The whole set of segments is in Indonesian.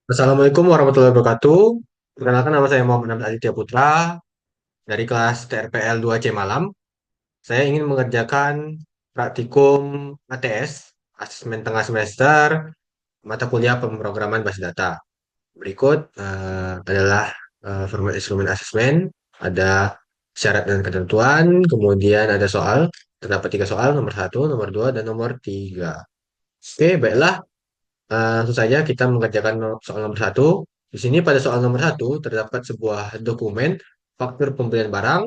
Assalamualaikum warahmatullahi wabarakatuh. Perkenalkan nama saya Muhammad Aditya Putra dari kelas TRPL 2C Malam. Saya ingin mengerjakan praktikum ATS, asesmen tengah semester, mata kuliah pemrograman basis data. Berikut adalah format instrumen asesmen, ada syarat dan ketentuan, kemudian ada soal. Terdapat tiga soal, nomor satu, nomor dua, dan nomor tiga. Oke, baiklah. Langsung saja kita mengerjakan soal nomor satu. Di sini pada soal nomor satu terdapat sebuah dokumen faktur pembelian barang.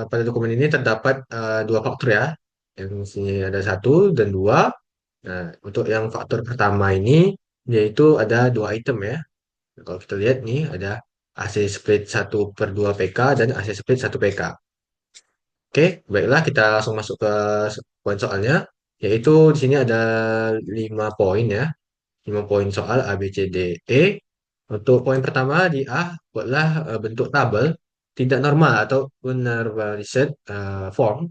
Pada dokumen ini terdapat dua faktur ya. Yang sini ada satu dan dua. Nah, untuk yang faktur pertama ini yaitu ada dua item ya. Nah, kalau kita lihat nih ada AC split 1/2 PK dan AC split 1 PK. Oke, baiklah kita langsung masuk ke poin soalnya. Yaitu di sini ada 5 poin ya. 5 poin soal A, B, C, D, E. Untuk poin pertama di A, buatlah bentuk tabel tidak normal atau unnormalized form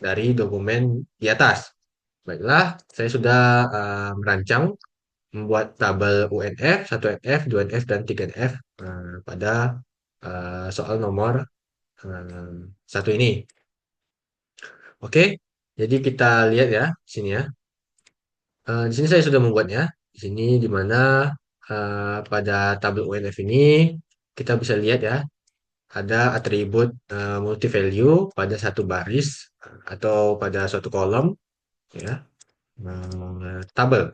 dari dokumen di atas. Baiklah, saya sudah merancang membuat tabel UNF, 1NF, 2NF, dan 3NF pada soal nomor satu ini. Oke, jadi kita lihat ya, sini ya. Di sini saya sudah membuatnya. Di sini di mana pada tabel UNF ini kita bisa lihat ya ada atribut multi value pada satu baris atau pada suatu kolom ya tabel.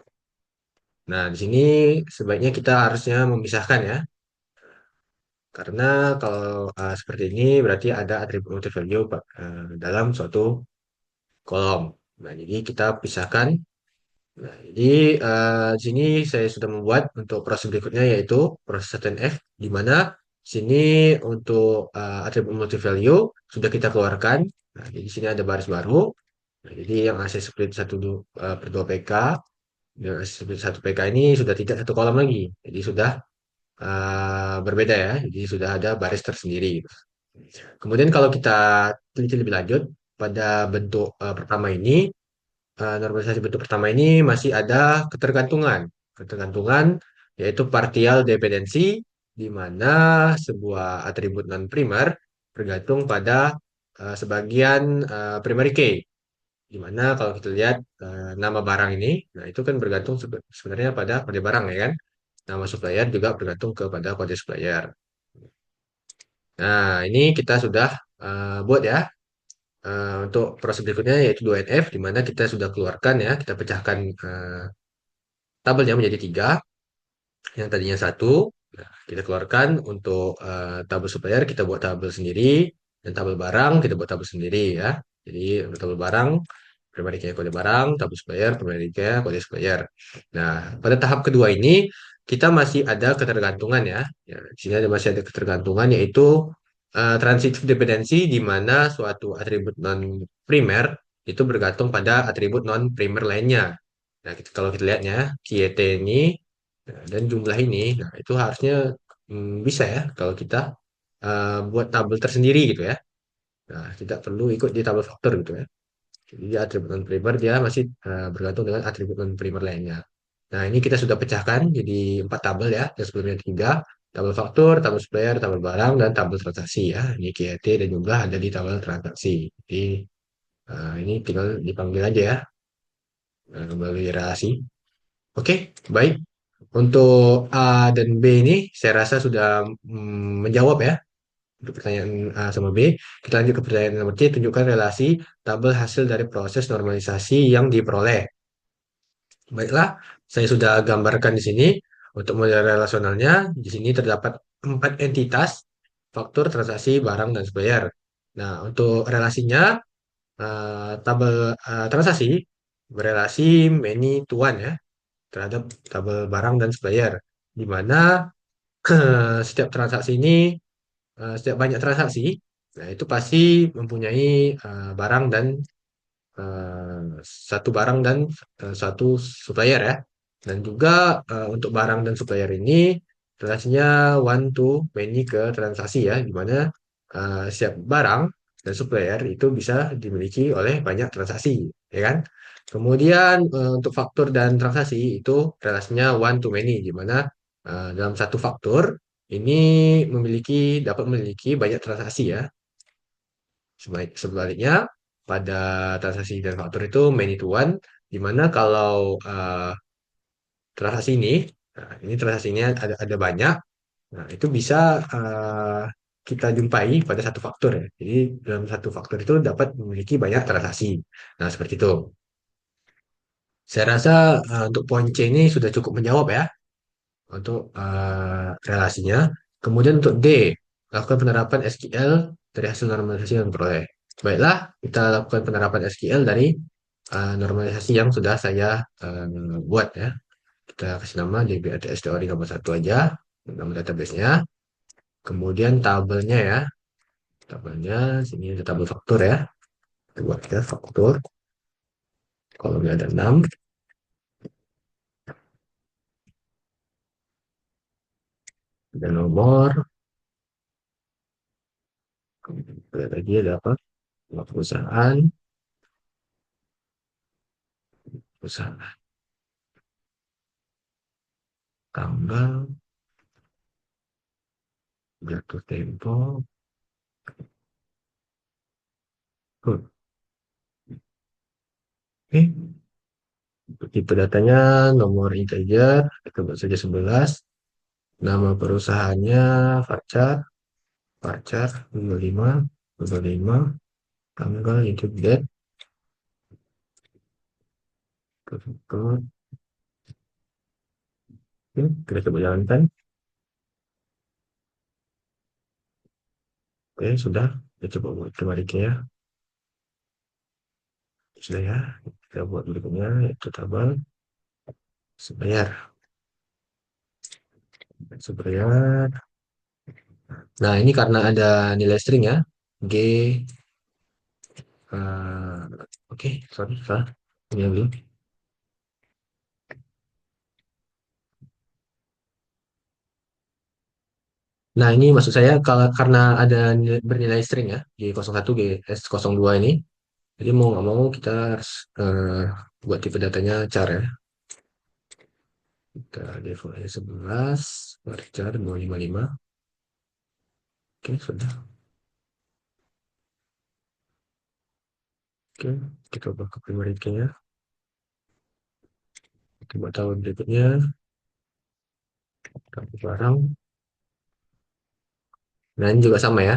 Nah, di sini sebaiknya kita harusnya memisahkan ya karena kalau seperti ini berarti ada atribut multi value dalam suatu kolom. Nah, jadi kita pisahkan. Nah, jadi di sini saya sudah membuat untuk proses berikutnya yaitu proses 1F di mana sini untuk atribut multi value sudah kita keluarkan. Nah, jadi di sini ada baris baru. Nah, jadi yang AC split 1/2 PK dan AC split 1 PK ini sudah tidak satu kolom lagi. Jadi sudah berbeda ya. Jadi sudah ada baris tersendiri. Kemudian kalau kita teliti lebih lanjut pada bentuk pertama ini normalisasi bentuk pertama ini masih ada ketergantungan. Ketergantungan yaitu partial dependency di mana sebuah atribut non primer bergantung pada sebagian primary key. Di mana kalau kita lihat nama barang ini, nah itu kan bergantung sebenarnya pada kode barang ya kan. Nama supplier juga bergantung kepada kode supplier. Nah, ini kita sudah buat ya. Untuk proses berikutnya yaitu 2NF di mana kita sudah keluarkan ya, kita pecahkan tabelnya menjadi tiga, yang tadinya satu. Nah, kita keluarkan untuk tabel supplier kita buat tabel sendiri dan tabel barang kita buat tabel sendiri ya. Jadi untuk tabel barang primary key kode barang, tabel supplier primary key kode supplier. Nah, pada tahap kedua ini kita masih ada ketergantungan ya. Ya, di sini masih ada ketergantungan yaitu transitive dependency di mana suatu atribut non primer itu bergantung pada atribut non primer lainnya. Nah, kalau kita lihatnya, QT ini dan jumlah ini, nah itu harusnya bisa ya kalau kita buat tabel tersendiri gitu ya. Nah, tidak perlu ikut di tabel faktor gitu ya. Jadi atribut non primer dia masih bergantung dengan atribut non primer lainnya. Nah, ini kita sudah pecahkan jadi 4 tabel ya, yang sebelumnya tiga. Tabel faktur, tabel supplier, tabel barang, dan tabel transaksi ya. Ini QT dan jumlah ada di tabel transaksi. Jadi ini tinggal dipanggil aja ya melalui relasi. Oke, baik. Untuk A dan B ini saya rasa sudah menjawab ya untuk pertanyaan A sama B. Kita lanjut ke pertanyaan nomor C. Tunjukkan relasi tabel hasil dari proses normalisasi yang diperoleh. Baiklah, saya sudah gambarkan di sini untuk model relasionalnya. Di sini terdapat 4 entitas, faktur, transaksi, barang, dan supplier. Nah, untuk relasinya, tabel transaksi berelasi many to one ya terhadap tabel barang dan supplier. Di mana setiap transaksi ini, setiap banyak transaksi, nah itu pasti mempunyai barang dan eh, satu barang dan satu supplier ya. Dan juga untuk barang dan supplier ini relasinya one to many ke transaksi ya, di mana setiap barang dan supplier itu bisa dimiliki oleh banyak transaksi. ya kan? Kemudian untuk faktor dan transaksi itu relasinya one to many, di mana dalam satu faktor ini dapat memiliki banyak transaksi ya. Sebaliknya pada transaksi dan faktor itu many to one, di mana kalau transaksi ini transaksinya ada banyak. Nah, itu bisa eh, kita jumpai pada satu faktor ya. Jadi dalam satu faktor itu dapat memiliki banyak transaksi. Nah, seperti itu. Saya rasa untuk poin C ini sudah cukup menjawab ya untuk relasinya. Kemudian untuk D, lakukan penerapan SQL dari hasil normalisasi yang diperoleh. Baiklah, kita lakukan penerapan SQL dari normalisasi yang sudah saya buat ya. Kita kasih nama DBATS teori nomor satu aja, nama database-nya. Kemudian tabelnya ya. Tabelnya sini ada tabel faktur ya. Kita buat ya faktur. Kolomnya ada 6. Ada nomor. Kemudian ada lagi ada apa? Nama perusahaan, perusahaan, tanggal, jatuh tempo. Oke, tipe datanya nomor integer, kita buat saja 11. Nama perusahaannya Facar, Facar 25, 25, tanggal itu date, terus kita coba jalankan. Oke, sudah. Kita coba buat kembali ya. Sudah ya. Kita buat berikutnya, yaitu tabel sebayar. Sebayar. Nah, ini karena ada nilai string ya. G, oke, sorry, salah. Ini dulu. Nah, ini maksud saya kalau karena ada bernilai string ya, G01, GS02 ini. Jadi mau nggak mau kita harus buat tipe datanya char ya. Kita default aja 11, varchar 255. Oke, sudah. Oke, kita ubah ke primary key-nya. Coba tahu berikutnya, kartu barang. Nah, ini juga sama ya.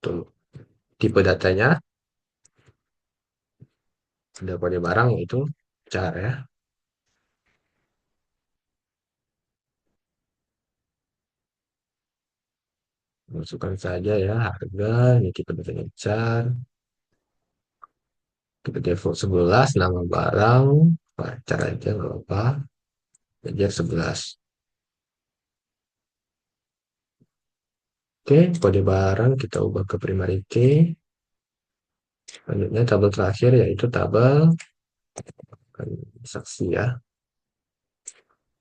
Tuh, tipe datanya ada kode barang yaitu char ya. Masukkan saja ya harga, ini tipe datanya char. Kita default 11, nama barang, char aja nggak apa-apa. Kejar 11. Oke, kode barang kita ubah ke primary key. Selanjutnya tabel terakhir yaitu tabel transaksi ya.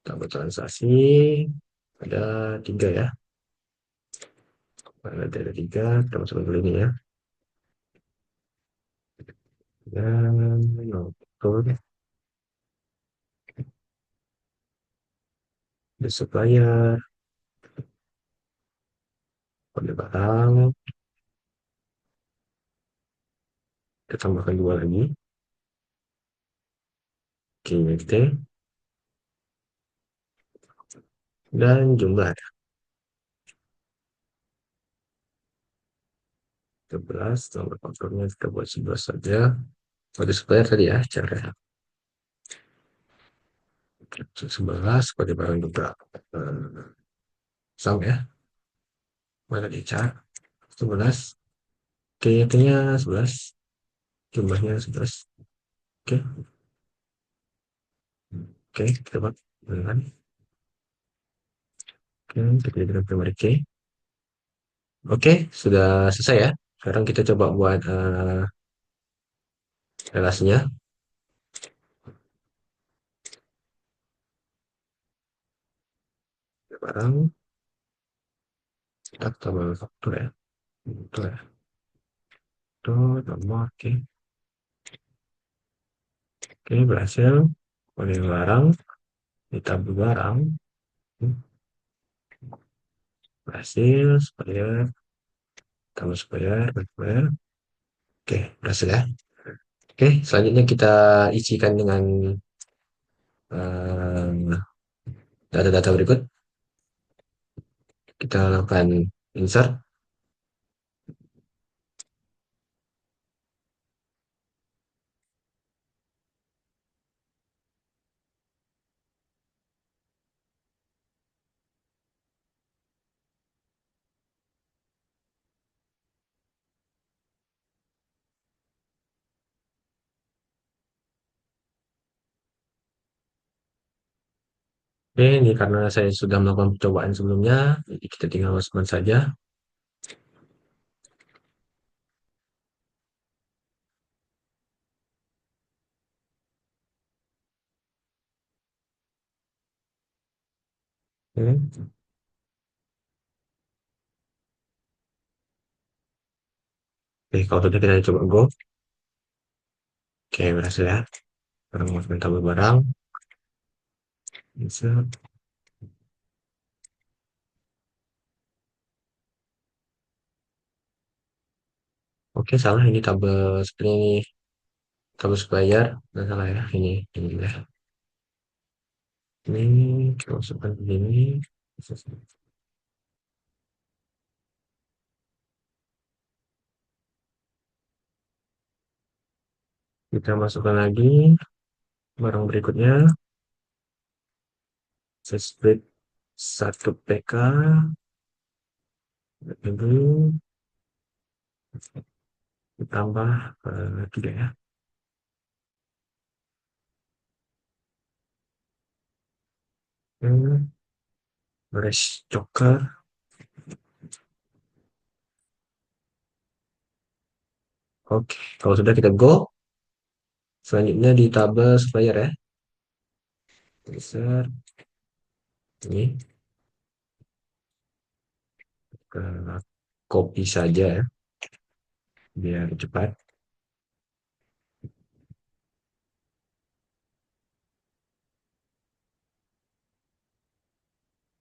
Tabel transaksi ada 3 ya. Ada 3, kita masukkan dulu ini ya. Dan nomor the supplier, kode barang, kita tambahkan 2 lagi. KWT dan jumlah 13, nomor fakturnya kita buat 11 saja. Kode supplier tadi ya, cara 11, kode barang juga sama ya. Mana di chart 11, KWT-nya 11, jumlahnya 11. Oke, oke, kita buat dengan oke, kita dengan primary key. Oke, sudah selesai ya. Sekarang kita coba buat relasinya. Barang, kita tambah faktur ya. Faktur ya. Itu nomor, oke. Oke, berhasil. Oleh barang, ditabur barang. Berhasil, supplier, tambah supplier, supplier. Oke, berhasil ya. Oke, selanjutnya kita isikan dengan eh, data-data berikut. Kita lakukan insert. Oke, ini karena saya sudah melakukan percobaan sebelumnya, jadi kita tinggal masukkan saja. Oke, oke, kalau sudah kita coba go. Oke, berhasil ya. Sekarang masukkan tabel barang. Insert. Oke, salah ini tabel seperti ini. Tabel supplier. Nggak salah ya. Ini ya. Ini kita masukkan ke sini. Kita masukkan lagi barang berikutnya. Split 1 PK. Dulu ditambah 3 ya. Hmm, Rice Joker. Oke, kalau sudah kita go. Selanjutnya di tabel supplier ya. Geser ini ke copy saja ya, biar cepat.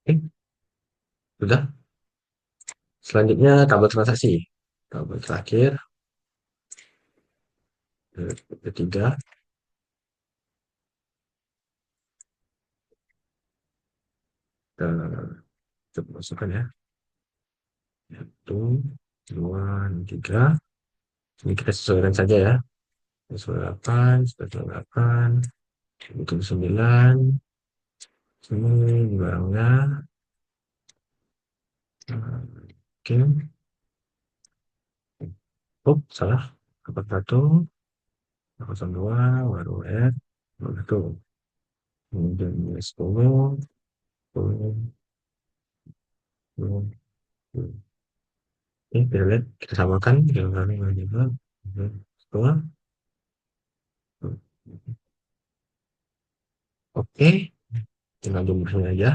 Oke, sudah. Selanjutnya tabel transaksi. Tabel terakhir, ketiga, kita coba masukkan ya. Satu, dua, tiga. Ini kita sesuaikan saja ya. 98, 98, 9, sini barangnya. Oke, oh salah. 41, 02, baru R, 21. Kemudian 10, 10, 10. Oke, kita lihat, kita samakan. Jangan juga. Setelah, oke, tinggal jumlahnya aja.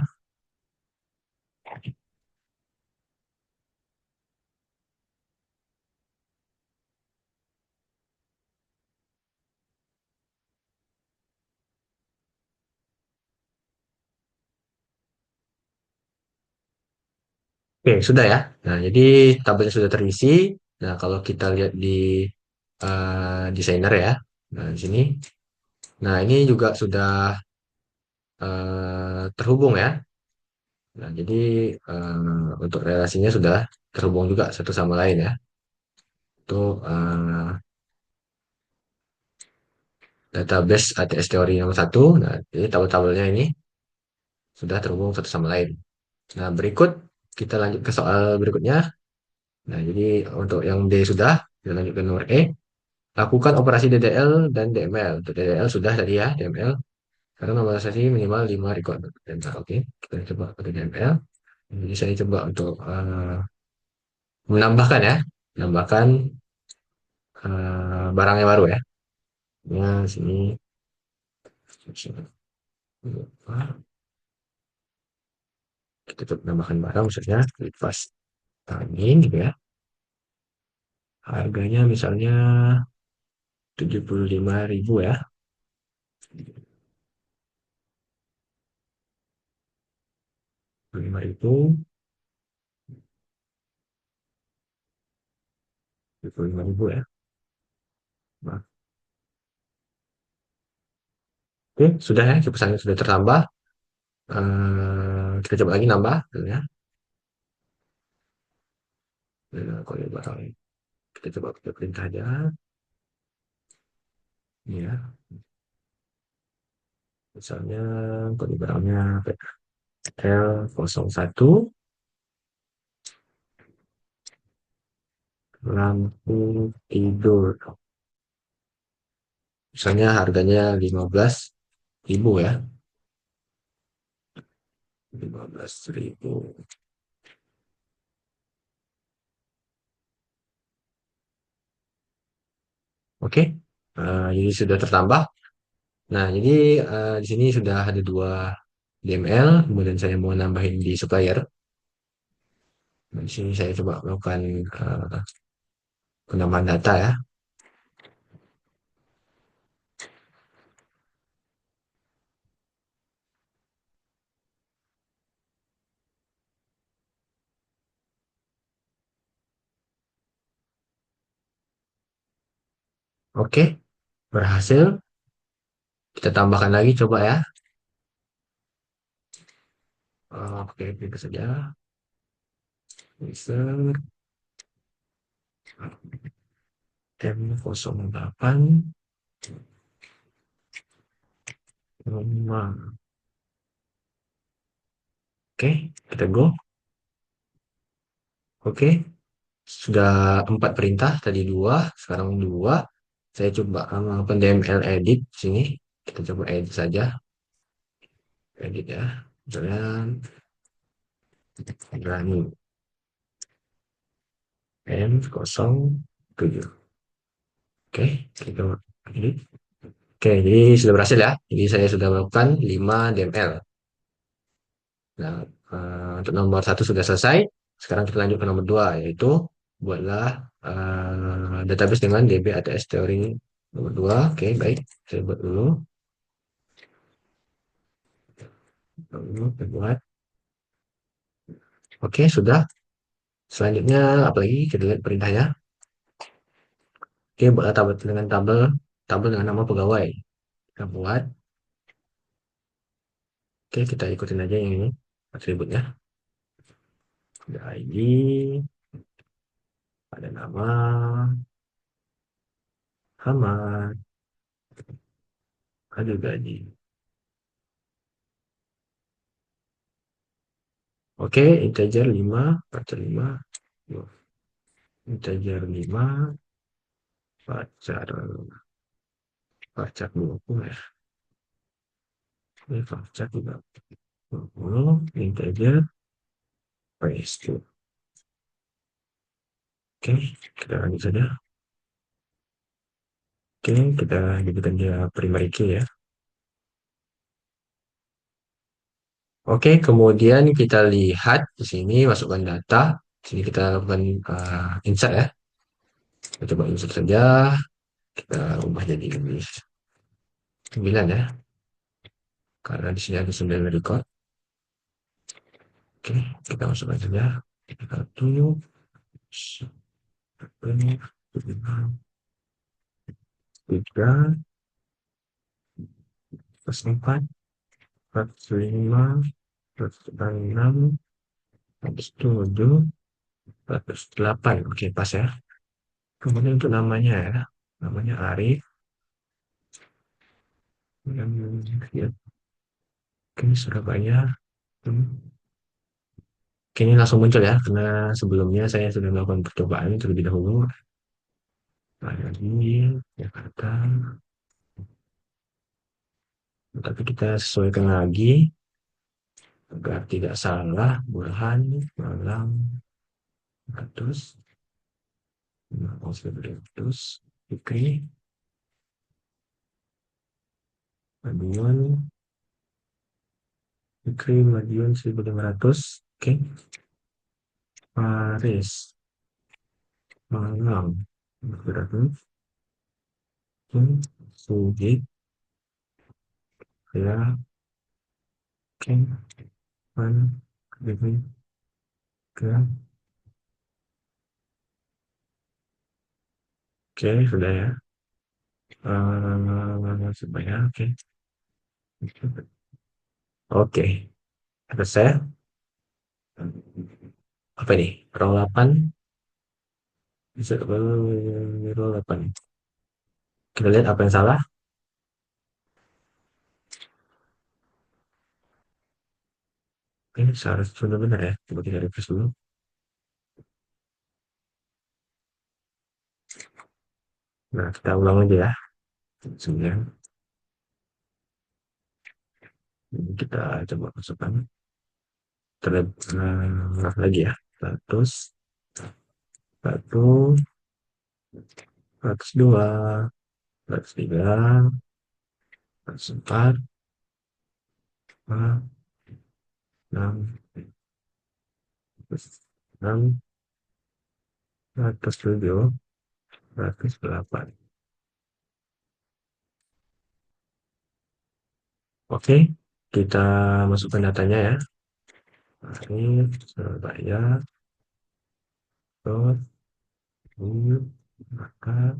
Oke, sudah ya. Nah, jadi tabelnya sudah terisi. Nah, kalau kita lihat di desainer ya, nah di sini. Nah, ini juga sudah terhubung ya. Nah, jadi untuk relasinya sudah terhubung juga satu sama lain ya. Itu database ATS teori nomor satu. Nah, jadi tabel-tabelnya ini sudah terhubung satu sama lain. Nah, berikut kita lanjut ke soal berikutnya. Nah, jadi untuk yang D sudah, kita lanjut ke nomor E. Lakukan operasi DDL dan DML. Untuk DDL sudah tadi ya, DML. Karena normalisasi minimal 5 record. DML. Oke, kita coba pakai DML. Jadi saya coba untuk menambahkan ya, menambahkan barang yang baru ya. Nah, sini kita coba menambahkan barang misalnya kipas angin gitu ya. Harganya misalnya 75.000 ya. 25.000, 25.000 ya. Nah, oke, sudah ya, pesannya sudah tertambah. Kita coba lagi nambah, ya. Kalau barang kita coba pakai perintah aja, ya. Misalnya kode barangnya L01 lampu tidur. Misalnya harganya 15.000 ya. 15.000. Oke. Jadi sudah tertambah. Nah, jadi di sini sudah ada dua DML, kemudian saya mau nambahin di supplier. Nah, di sini saya coba melakukan penambahan data ya. Oke, berhasil. Kita tambahkan lagi coba ya. Oke, klik saja. Insert M08 rumah. Oke, kita go. Oke, sudah 4 perintah, tadi 2, sekarang 2. Saya coba melakukan DML edit sini. Kita coba edit saja. Edit ya. Misalnya berani M07. Oke, kita edit. Oke, jadi sudah berhasil ya. Jadi saya sudah melakukan 5 DML. Nah, untuk nomor satu sudah selesai. Sekarang kita lanjut ke nomor 2, yaitu buatlah database dengan DB ATS teori nomor 2. Oke, baik. Saya buat dulu. Lalu kita buat. Oke, sudah. Selanjutnya, apalagi kita lihat perintahnya. Oke, buatlah tabel dengan tabel dengan nama pegawai. Kita buat. Oke, kita ikutin aja yang ini atributnya. Ada ID, ada nama, alamat, ada gaji. Oke, integer 5, pacar 5, integer 5, pacar pacar 20 ya. Ini pacar 20, integer paste. Oke, kita lanjut saja. Oke, kita jadikan dia primary key ya. Oke, kemudian kita lihat di sini masukkan data. Di sini kita lakukan insert ya. Kita coba insert saja. Kita ubah jadi 9 ya. Karena di sini ada 9 record. Oke, kita masukkan saja. Kita tunjuk. 3, 4, 45, 46, 107, 108. Oke, pas ya. Kemudian untuk namanya ya. Namanya Arif. Kemudian oke, Surabaya. Oke, ini langsung muncul ya, karena sebelumnya saya sudah melakukan percobaan terlebih dahulu. Lagi, Jakarta. Tapi kita sesuaikan lagi agar tidak salah. Burhan, Malang, 100, 100, Fikri, Madiun, Fikri, Madiun 1.500. Oke, Paris, Malang, 100. Sugih, ya, oke, Mhm. Oke, oke, sudah ya. Semuanya, oke. Oke, atas saya. Apa ini? Row 8, bisa row 8. Kita lihat apa yang salah. Ini seharusnya sudah benar ya. Coba kita refresh dulu. Nah, kita ulang aja ya. 9. Ini kita coba masukkan. Terlebih lagi ya. 100, 1, 102, 103, 104, 6, 6, 107, 108. Oke, kita masukkan datanya ya. Arif, Surabaya, terus, maka,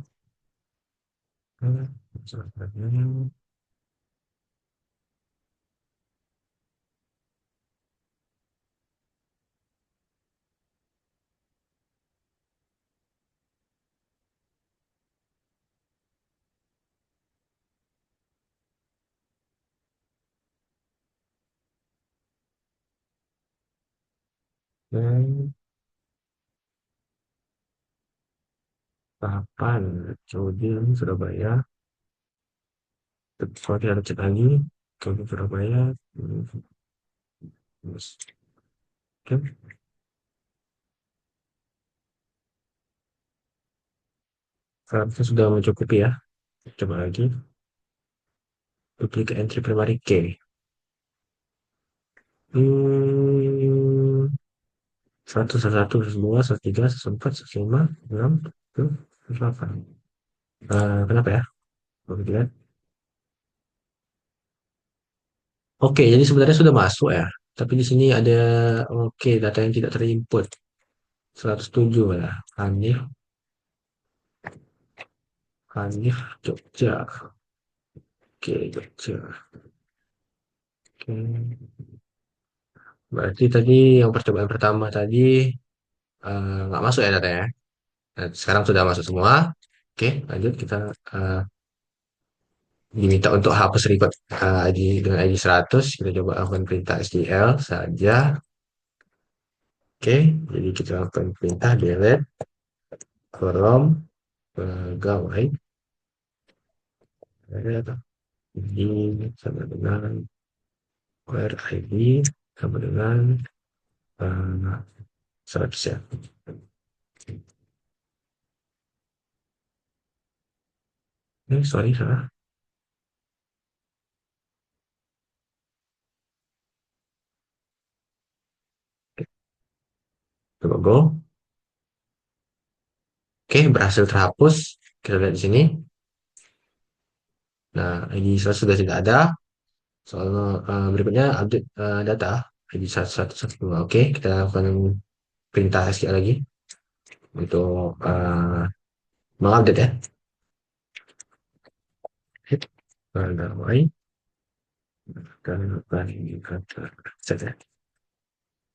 Surabaya, dan tahapan, Coding, Surabaya, kalau kita cek lagi, Coding, Surabaya, terus, oke, seharusnya sudah mencukupi ya. Coba lagi, duplicate entry primary key. Hmm, 1, 1, 1, 2, 1, 3, 1, 4, 1, 5, 6, 7, 8. Kenapa ya? Oke, lihat. Oke, jadi sebenarnya sudah masuk ya. Tapi di sini ada oke data yang tidak terinput. 107 ya. Hanif, Hanif Jogja. Oke, Jogja. Oke. Berarti tadi yang percobaan pertama tadi nggak masuk ya datanya. Nah, sekarang sudah masuk semua. Oke, lanjut kita eh, diminta untuk hapus record ID dengan ID 100. Kita coba lakukan perintah SQL saja. Oke, jadi kita lakukan perintah delete from pegawai. Ini sama dengan where ID sama dengan eh, 100 ya. Ini sorry salah. Coba go. Oke, berhasil terhapus. Kita lihat di sini. Nah, ID 100 sudah tidak ada. Soal berikutnya update data ID 1112. Oke, kita lakukan perintah SQL lagi untuk mengupdate ya. Hit pegawai dan kata set ya.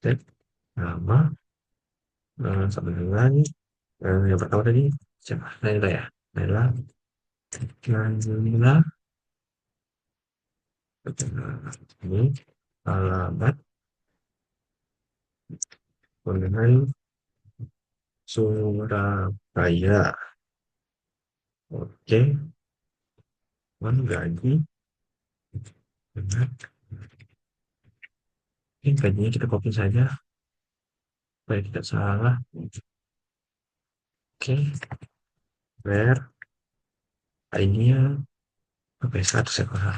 Set nama sama dengan yang pertama tadi siapa? Naila ya. Naila, Naila, ini alamat dengan Surabaya. Oke, menggaji dengan ini gajinya kita copy saja supaya tidak salah. Oke, where ID-nya apa ya? 100 ya,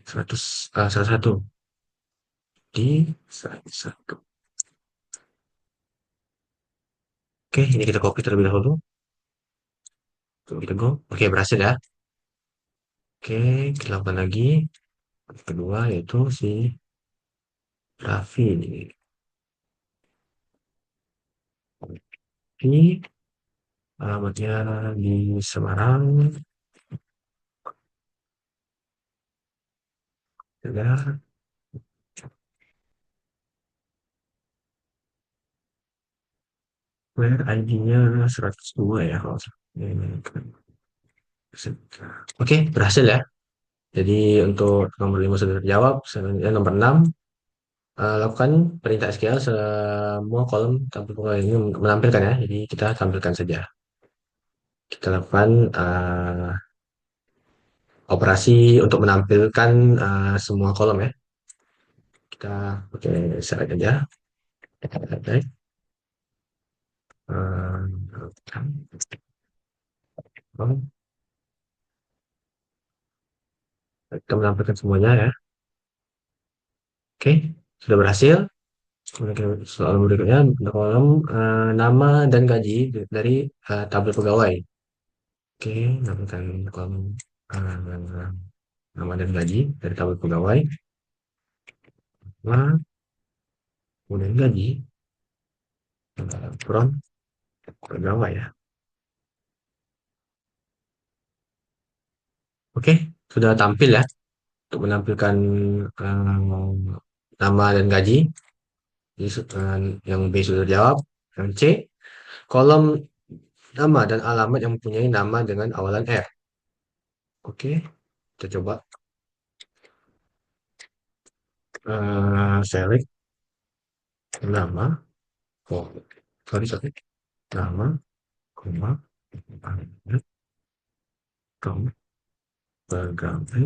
100, salah satu di 101. Oke, ini kita copy terlebih dahulu. Coba kita go. Oke, berhasil ya. Oke, kita lakukan lagi. Kedua yaitu si Raffi ini. Ini alamatnya di Semarang, ya, where ID-nya 102 ya kalau salah. Ini kan. Oke, berhasil ya. Jadi untuk nomor 5 sudah terjawab, selanjutnya nomor 6, lakukan perintah SQL semua kolom tampil pokoknya ini menampilkan ya. Jadi kita tampilkan saja. Kita lakukan operasi untuk menampilkan semua kolom ya. Kita pakai select aja. Select. Kolom. Kita menampilkan semuanya ya. Oke, sudah berhasil. Kemudian soal berikutnya kolom nama dan gaji dari tabel pegawai. Oke, nampilkan kolom eh, nama dan gaji dari tabel pegawai. Nah, kemudian gaji front pegawai ya. Oke, sudah tampil ya untuk menampilkan nama dan gaji. Jadi, yang B sudah jawab. Yang C, kolom nama dan alamat yang mempunyai nama dengan awalan R. Oke, kita coba select nama. Oh, sorry. Nama, koma, alamat, tom, pegawai,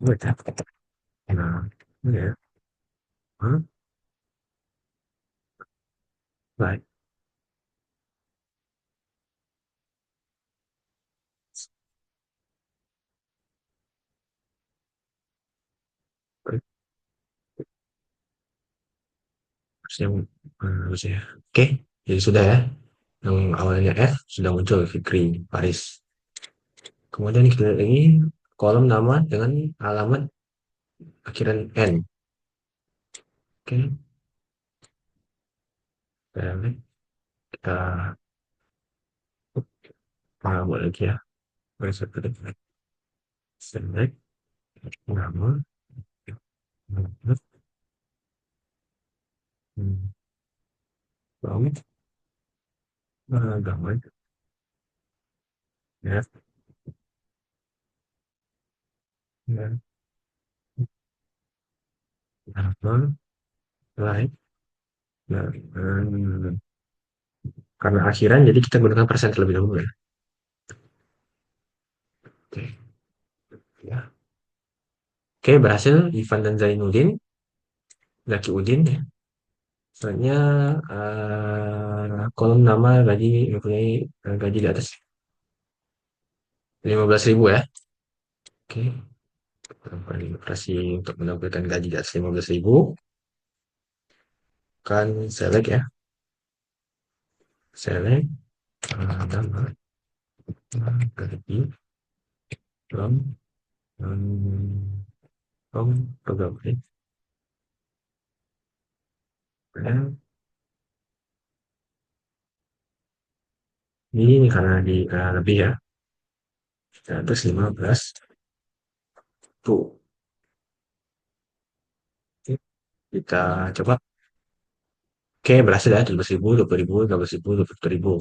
wait ya. Nah, ini ya. Hah? Baik. Baik. Harusnya harus ya. Oke, jadi sudah ya. Yang awalnya F sudah muncul Fikri Paris. Kemudian kita lihat lagi kolom nama dengan alamat akhiran N. Oke, kita buat lagi ya. Select nama, alamat, from, agama, ya, ya, nama, like, ya, karena akhiran jadi kita gunakan persen terlebih dahulu ya. Oke, ya. Oke, berhasil Ivan dan Zainuddin, Zaki Udin ya. Selanjutnya kolom nama gaji mempunyai gaji di atas 15.000 ya. Oke, lakukan operasi untuk menampilkan gaji di atas 15.000. Kan select ya, select nama gaji from from pegawai. Dan ini karena di lebih ya, di atas 15 tuh. Oke, kita coba. Oke, berhasil ya, 17.000, 20.000, 15.000, 21.000.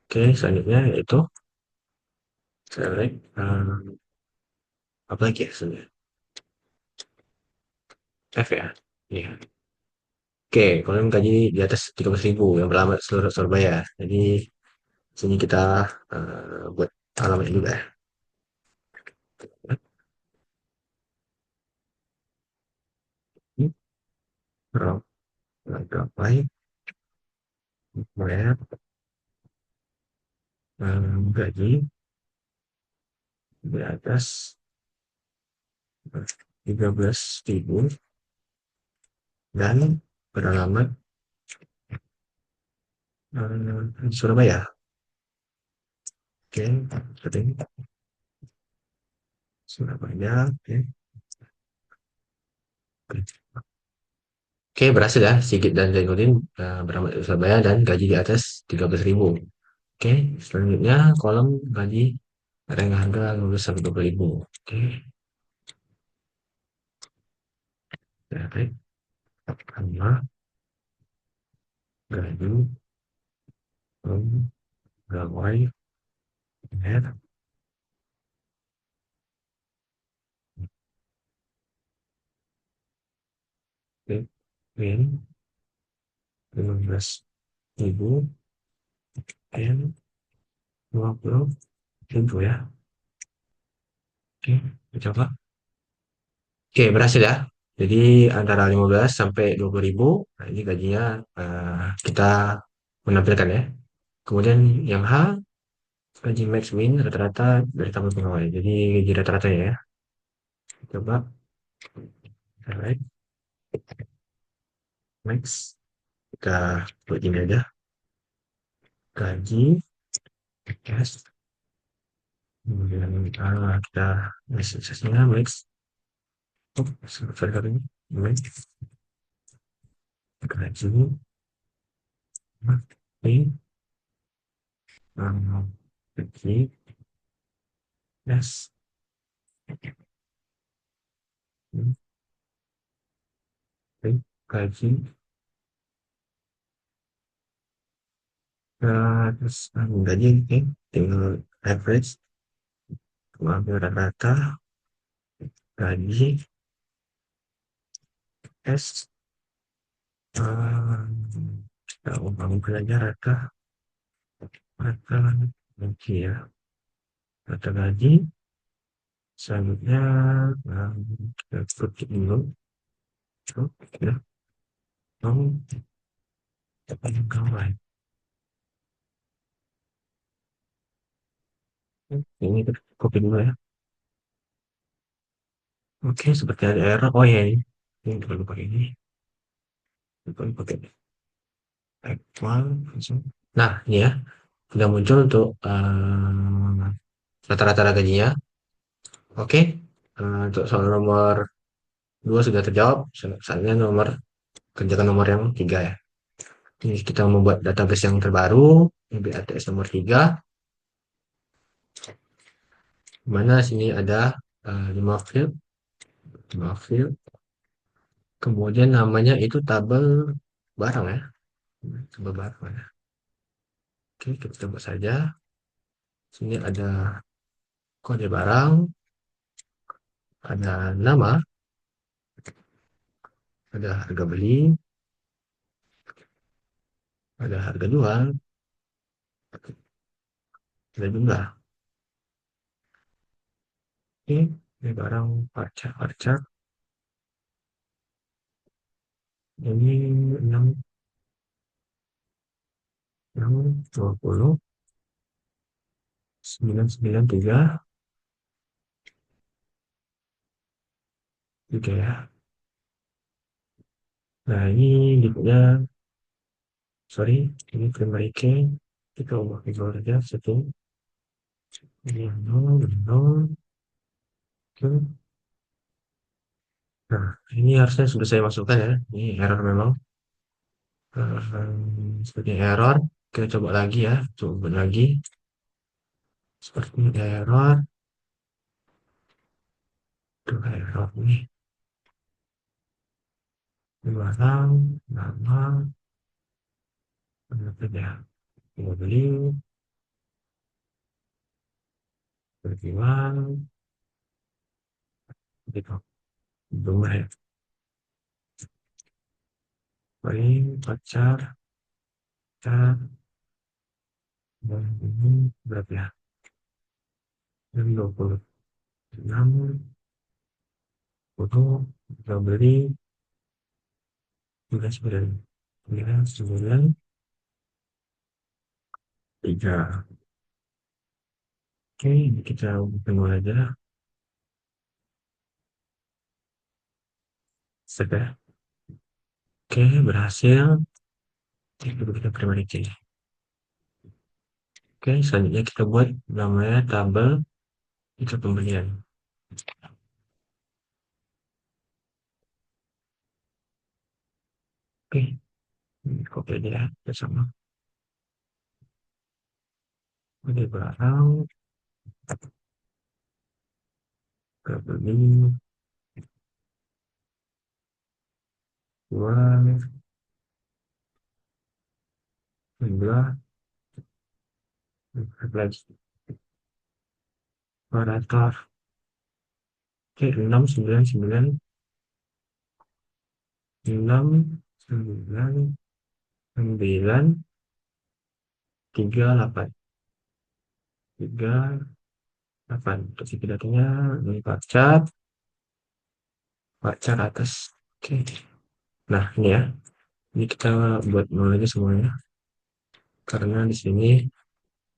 Oke, selanjutnya yaitu select apa lagi ya sebenarnya? F ya. Iya. Oke, kalau yang gaji di atas 13.000 yang beralamat seluruh Surabaya. Jadi sini kita buat alamatnya juga ya. Ini berapa baik, bayar gaji di atas 13.000 dan beralamat di Surabaya. Oke, setting Surabaya. Oke, Oke, berhasil ya. Sigit dan Zainuddin berangkat dari Surabaya dan gaji di atas 13.000. Oke, selanjutnya kolom gaji dengan harga 15 sampai 20.000. Oke, dari pertama gaji pegawai net win 15.000 dan 20.000 ya. Oke, kita coba. Oke, berhasil ya. Jadi antara 15 sampai 20.000, nah ini gajinya kita menampilkan ya. Kemudian yang H, gaji max min rata-rata dari tahun pegawai. Jadi gaji rata-ratanya ya. Coba, select max. Kita buat ini aja. Gaji, cash. Kemudian kita sesnya max. Oh, sorry, sorry. Max, gaji, max, gaji, cash. Gaji, terus gaji, oke, tinggal average, ambil rata-rata, gaji, S, kita umpama belajar rata gaji ya, rata gaji, selanjutnya kita ketik dulu, ya, mau pegawai, ini kita copy dulu ya, oke, seperti ada error, oh ya ini kita lupa ini, lupa pakai F1, nah ini ya, sudah muncul untuk rata-rata gajinya. Oke, untuk soal nomor 2 sudah terjawab. Saatnya kerjakan nomor yang 3 ya. Ini kita membuat database yang terbaru, BATS nomor 3, di mana sini ada 5 field, 5 field. Kemudian namanya itu tabel barang ya. Tabel barang ya. Oke, kita coba saja. Sini ada kode barang, ada nama, ada harga beli, ada harga jual, ada jumlah. Oke, ini barang pacak. Ini 6, 20, 993 juga ya. Nah, ini defaultnya, sorry, ini primary key. Kita ubah default saja, setting. Ini yang 0. Oke. Nah, ini harusnya sudah saya masukkan ya. Ini error memang. Seperti error. Kita coba lagi ya. Coba lagi. Seperti error. Tuh error nih. Barang, nama, apa ya? Mau beli, berjual, gitu. Belum ya. Paling pacar, pacar, dan ini berapa ya? Yang 26, foto, kita beli, 9, 9, 3. Oke, ini kita tunggu aja. Sudah. Oke, berhasil. Itu kita terima di sini. Oke, selanjutnya kita buat namanya tabel itu pembelian. Oke, kopi aja ya, bersama. Ini barang, kebeli, dua, dua, lagi, operator. Oke, enam, sembilan, sembilan, enam, sembilan, sembilan, tiga, delapan, tiga, delapan. Untuk si pidatanya, ini Pak Cat atas. Oke, nah ini ya. Ini kita buat nol aja semuanya. Karena di sini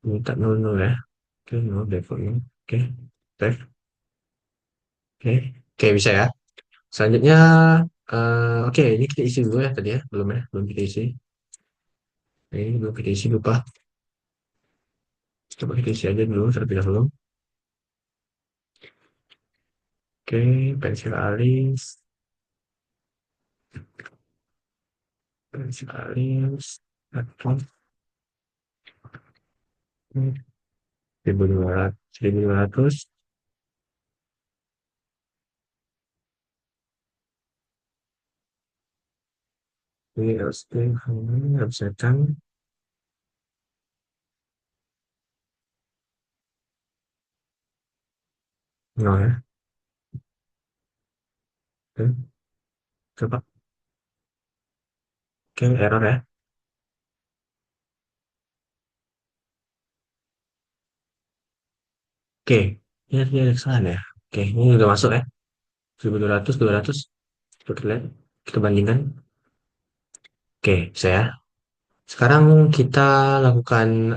minta nol nol ya. Oke, nol defaultnya. Oke, save. Oke, oke bisa ya. Selanjutnya, oke ini kita isi dulu ya tadi ya. Belum ya, belum kita isi. Ini belum kita isi, lupa. Coba kita isi aja dulu terlebih dahulu. Oke, pensil alis. Pensil alis. Satu, 1200. 1200. Ini harus harus datang. Nol ya. Oke, coba. Oke, error ya. Oke, ini ada kesalahan ya. Oke, ini udah masuk ya. 1200, 200. Coba kita lihat. Kita bandingkan. Oke, saya. Sekarang kita lakukan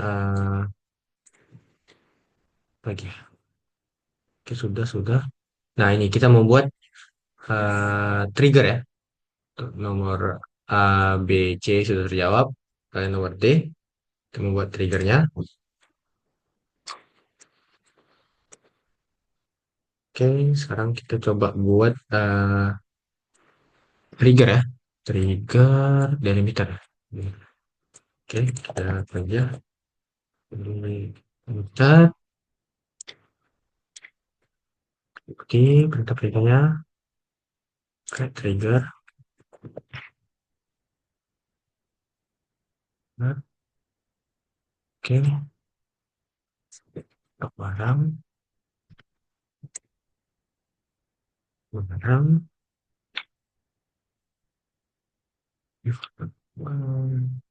lagi ya. Oke, sudah. Nah, ini kita membuat trigger ya. Untuk nomor A, B, C sudah terjawab. Kalian nomor D, kita membuat triggernya. Oke, sekarang kita coba buat trigger ya. Trigger delimiter. Oke, kita kerja. Delimiter. Oke, perintah perintahnya. Oke, trigger. Nah, oke, barang, barang,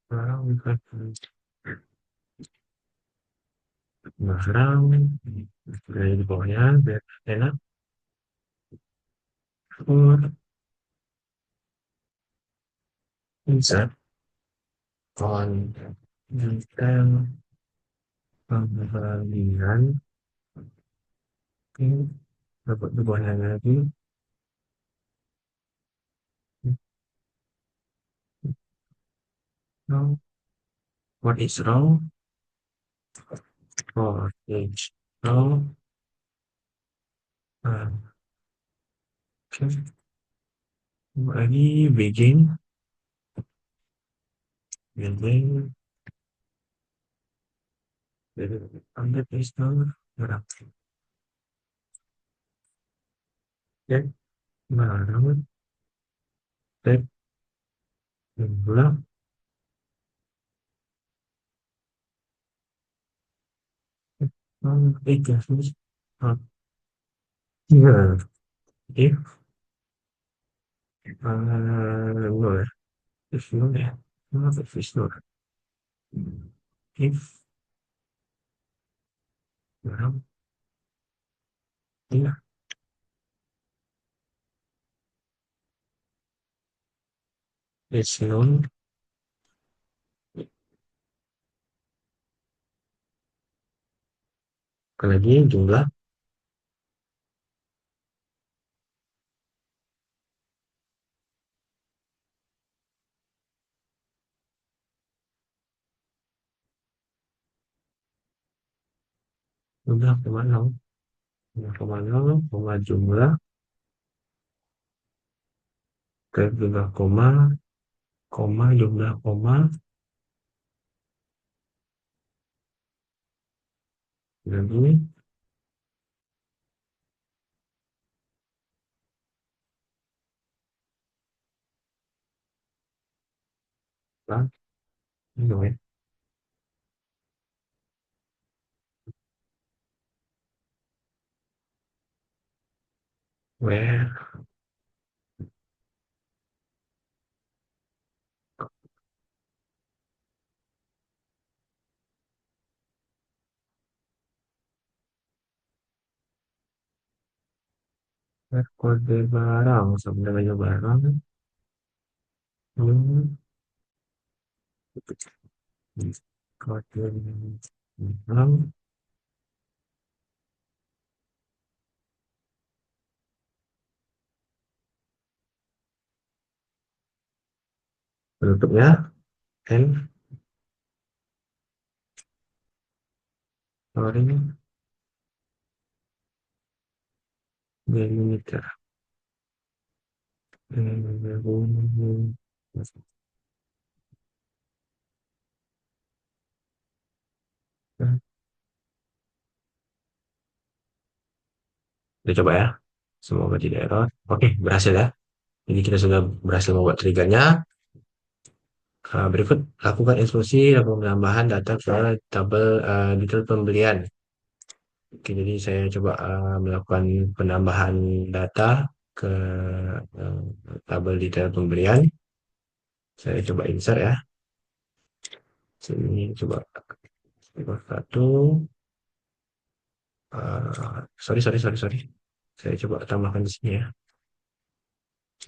barang, barang, dari di bawahnya biar enak. For insert on detail pembelian. Oke, dapat di bawahnya lagi. No, what is wrong? For each row. Oke, lagi begin, dari under is no berapa? Ya, barang, tab, jumlah, garis, ya, if, no ya, if no ya, kenapa if no? If, barang, ya, it's known, lagi jumlah koma nol, koma jumlah, ke jumlah koma, koma, jumlah koma, lagi, lah, ini ya, where, kode barang, sama dengan barang, hmm, kode barang, penutupnya, N, sorry, delimiter, kita coba ya, semoga tidak error. Oke, berhasil ya. Jadi kita sudah berhasil membuat triggernya. Berikut lakukan instruksi lakukan penambahan data ke tabel detail pembelian. Oke, jadi saya coba melakukan penambahan data ke eh, tabel detail pembelian. Saya coba insert ya. Sini coba satu. Sorry. Saya coba tambahkan di sini ya.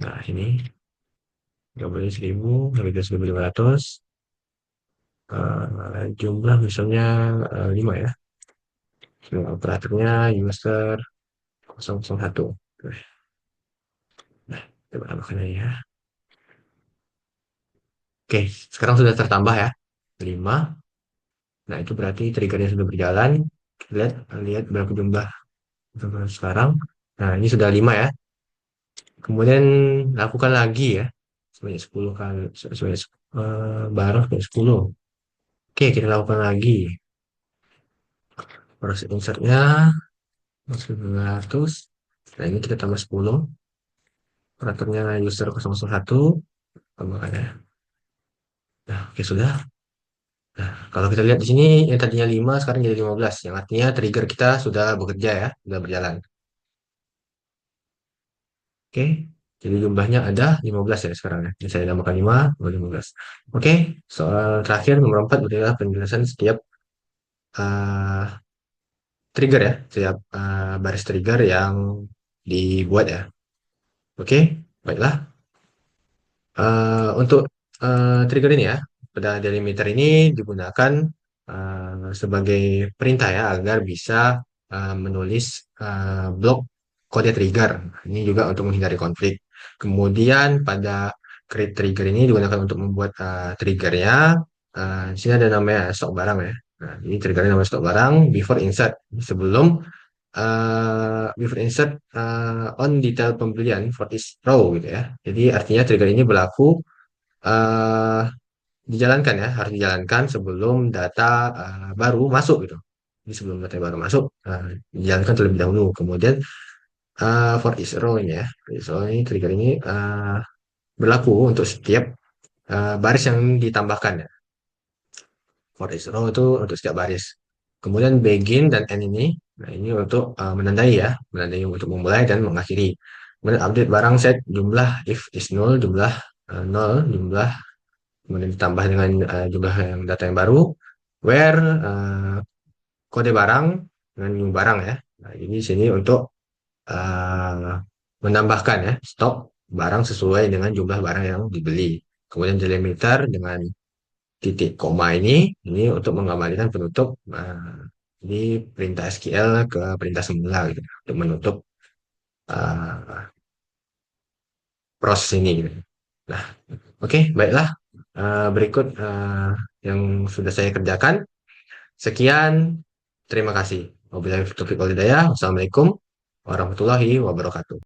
Nah, ini gambarnya 1000, harga 1500. Jumlah misalnya 5 ya. Jumlah operatornya user 001. Nah, coba tambahkan aja ya. Oke, sekarang sudah tertambah ya. 5. Nah, itu berarti triggernya sudah berjalan. Kita lihat, lihat berapa jumlah sekarang. Nah, ini sudah 5 ya. Kemudian lakukan lagi ya. Sebanyak 10 kali. Sebanyak barang sebanyak 10. Oke, kita lakukan lagi. Proses insertnya 900. Nah, ini kita tambah 10. Operatornya user 001. Tambahkan ya. Nah, oke sudah. Nah, kalau kita lihat di sini yang tadinya 5 sekarang jadi 15, yang artinya trigger kita sudah bekerja ya, sudah berjalan. Oke. Jadi jumlahnya ada 15 ya sekarang ya. Jadi saya tambahkan 5, 15. Oke, soal terakhir nomor 4 adalah penjelasan setiap uh, trigger ya, setiap baris trigger yang dibuat ya. Oke, baiklah. Untuk trigger ini ya, pada delimiter ini digunakan sebagai perintah ya agar bisa menulis blok kode trigger. Ini juga untuk menghindari konflik. Kemudian pada create trigger ini digunakan untuk membuat triggernya. Di sini ada namanya stok barang ya. Nah, ini triggernya namanya stok barang before insert. Sebelum before insert on detail pembelian for each row gitu ya. Jadi artinya trigger ini berlaku eh, dijalankan ya, harus dijalankan sebelum data baru masuk gitu. Jadi sebelum data baru masuk, dijalankan terlebih dahulu. Kemudian for each row ini ya, for each row ini trigger ini berlaku untuk setiap baris yang ditambahkan ya. For each row itu untuk setiap baris. Kemudian begin dan end ini, nah ini untuk menandai ya, menandai untuk memulai dan mengakhiri. Kemudian update barang set jumlah if is null, jumlah nol, jumlah kemudian ditambah dengan jumlah yang data yang baru, where kode barang dengan new barang ya. Nah, ini sini untuk uh, menambahkan ya stok barang sesuai dengan jumlah barang yang dibeli. Kemudian delimiter dengan titik koma ini untuk mengembalikan penutup di perintah SQL ke perintah semula gitu untuk menutup uh, proses ini gitu. Nah, oke, baiklah. Berikut yang sudah saya kerjakan. Sekian, terima kasih. Wabillahi taufiq wal hidayah. Wassalamualaikum warahmatullahi wabarakatuh.